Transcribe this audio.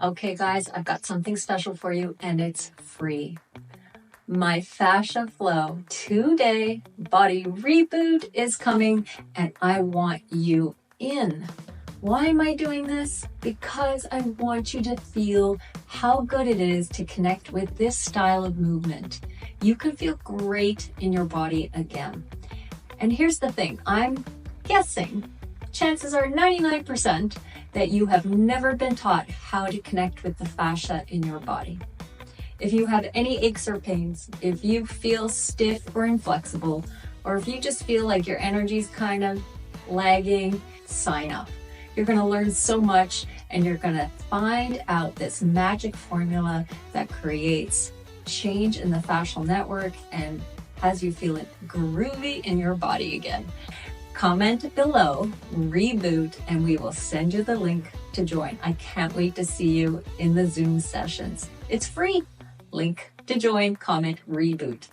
Okay guys, I've got something special for you and it's free. My Fascia FLO 2-day body reboot is coming and I want you in. Why am I doing this? Because I want you to feel how good it is to connect with this style of movement. You can feel great in your body again. And here's the thing, I'm guessing, chances are 99% that you have never been taught how to connect with the fascia in your body. If you have any aches or pains, if you feel stiff or inflexible, or if you just feel like your energy's kind of lagging, sign up. You're going to learn so much and you're going to find out this magic formula that creates change in the fascial network and has you feeling groovy in your body again. Comment below, reboot, and we will send you the link to join. I can't wait to see you in the Zoom sessions. It's free. Link to join, comment, reboot.